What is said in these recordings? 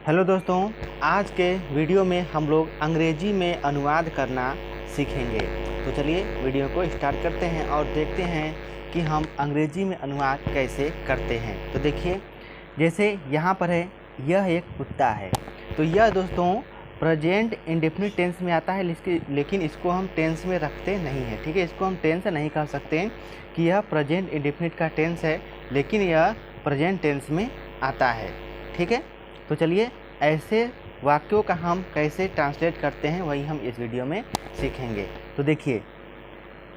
Hello दोस्तों, आज के वीडियो में हम लोग अंग्रेजी में अनुवाद करना सीखेंगे। तो चलिए वीडियो को स्टार्ट करते हैं और देखते हैं कि हम अंग्रेजी में अनुवाद कैसे करते हैं। तो देखिए, जैसे यहाँ पर है, यह एक कुत्ता है। तो यह दोस्तों प्रेजेंट इंडेफिनिट टेंस में आता है, लेकिन इसको हम टेंस में रखते नहीं हैं। ठीक है, इसको हम टेंस नहीं कह सकते हैं कि यह प्रेजेंट इंडेफिनिट का टेंस है, लेकिन यह प्रेजेंट टेंस में आता है। ठीक है, तो चलिए ऐसे वाक्यों का हम कैसे ट्रांसलेट करते हैं वही हम इस वीडियो में सीखेंगे। तो देखिए,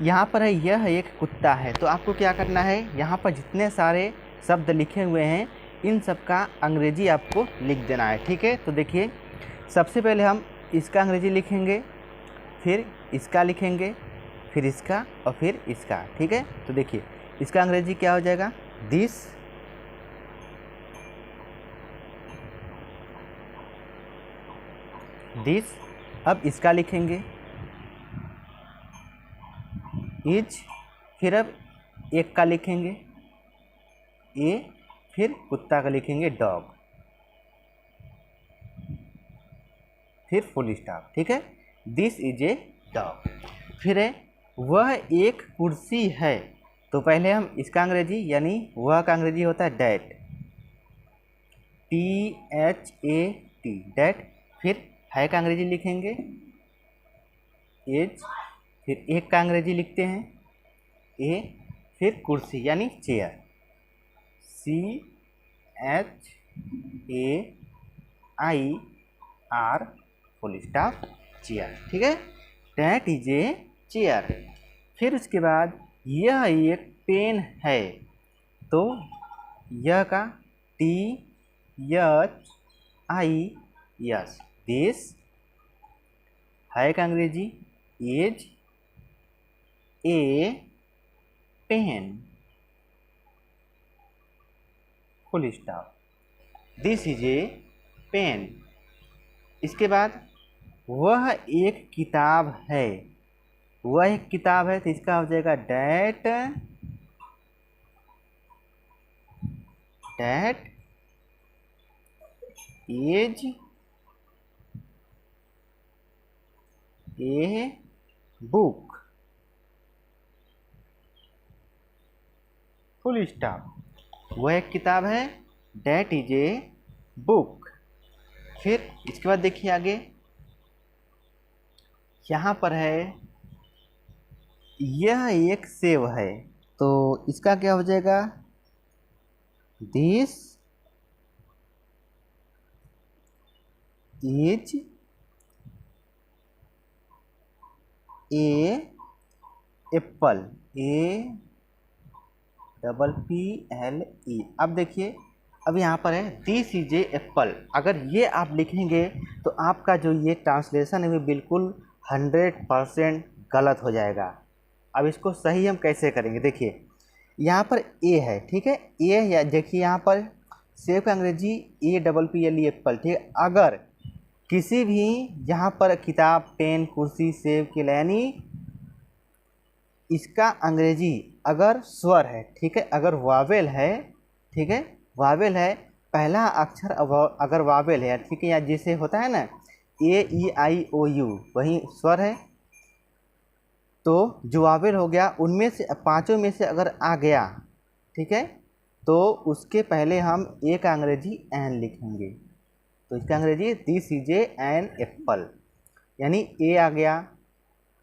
यहाँ पर है, यह एक कुत्ता है। तो आपको क्या करना है, यहाँ पर जितने सारे शब्द लिखे हुए हैं इन सब का अंग्रेजी आपको लिख देना है। ठीक है, तो देखिए, सबसे पहले हम इसका अंग्रेजी लिखेंगे, फिर इसका लिखेंगे, फिर इसका और फिर इसका। ठीक है, तो देखिए इसका अंग्रेजी क्या हो जाएगा, दिस। अब इसका लिखेंगे इज, फिर अब एक का लिखेंगे ए, फिर कुत्ता का लिखेंगे डॉग, फिर फुल स्टॉप। ठीक है, दिस इज ए डॉग। फिर है, वह एक कुर्सी है। तो पहले हम इसका अंग्रेजी यानी वह का अंग्रेजी होता है डैट, THAT, डैट। फिर है का अंग्रेजी लिखेंगे एज, फिर एक का अंग्रेजी लिखते हैं ए, फिर कुर्सी यानी chair, CHAIR, full stop, chair. ठीक है, डैट इज ए चेयर। फिर उसके बाद यह एक पेन है। तो यह का THIS, दिस। है का अंग्रेजी is a pen, full stop, this is a pen. इसके बाद वह एक किताब है। वह एक किताब है, तो इसका हो जाएगा that is a book, full stop. वह एक किताब है, डैट इज ए बुक। फिर इसके बाद देखिए आगे, यहाँ पर है, यह एक सेब है। तो इसका क्या हो जाएगा, this is A Apple, APPLE। अब देखिए, अब यहाँ पर है दिस इज ए एप्पल। अगर ये आप लिखेंगे तो आपका जो ये ट्रांसलेशन है वो बिल्कुल 100% गलत हो जाएगा। अब इसको सही हम कैसे करेंगे, देखिए यहाँ पर ए है। ठीक है, ए, या देखिए यहाँ पर सेब का अंग्रेजी APPLE, एप्पल। ठीक है, अगर किसी भी यहाँ पर किताब, पेन, कुर्सी, सेब के यानी इसका अंग्रेजी अगर स्वर है, ठीक है, अगर वावेल है, ठीक है, वावेल है, पहला अक्षर अगर वावेल है, ठीक है, या जैसे होता है ना AEIOU, वही स्वर है। तो जो वावेल हो गया उनमें से पांचों में से अगर आ गया, ठीक है, तो उसके पहले हम ए का अंग्रेजी एन लिखेंगे। तो इसका अंग्रेजी दिस इज एन एप्पल, यानी ए आ गया,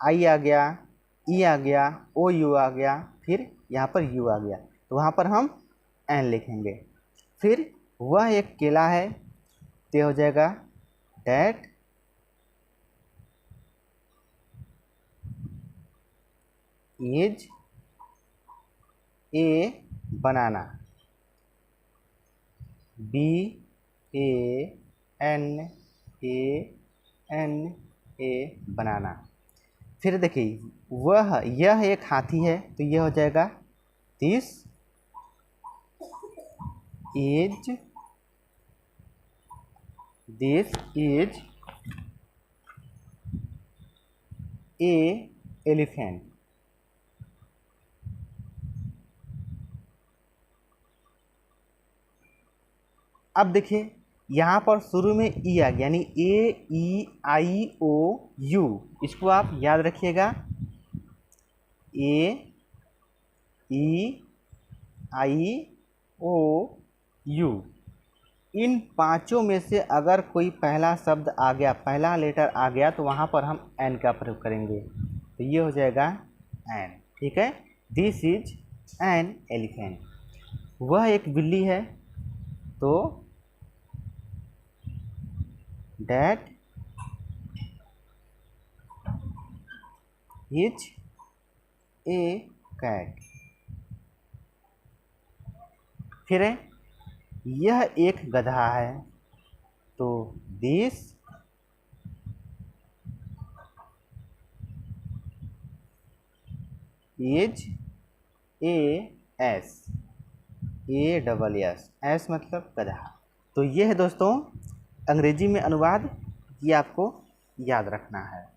आई आ गया, ई आ गया, OU आ गया, फिर यहाँ पर यू आ गया, तो वहाँ पर हम एन लिखेंगे। फिर वह एक केला है, तो हो जाएगा that is a banana, BANANA, बनाना। फिर देखिए, यह एक हाथी है, तो यह हो जाएगा दिस इज ए एलिफेंट। अब देखिए, यहाँ पर शुरू में ई आ गया, यानी AEIOU, इसको आप याद रखिएगा। AEIOU, इन पांचों में से अगर कोई पहला शब्द आ गया, पहला लेटर आ गया, तो वहाँ पर हम एन का प्रयोग करेंगे, तो ये हो जाएगा एन। ठीक है, दिस इज एन एलिफेंट। वह एक बिल्ली है, तो दैट इज ए कैट। फिर है, यह एक गधा है, तो दिस इज AS, ASS मतलब गधा। तो ये है दोस्तों अंग्रेजी में अनुवाद, ये आपको याद रखना है।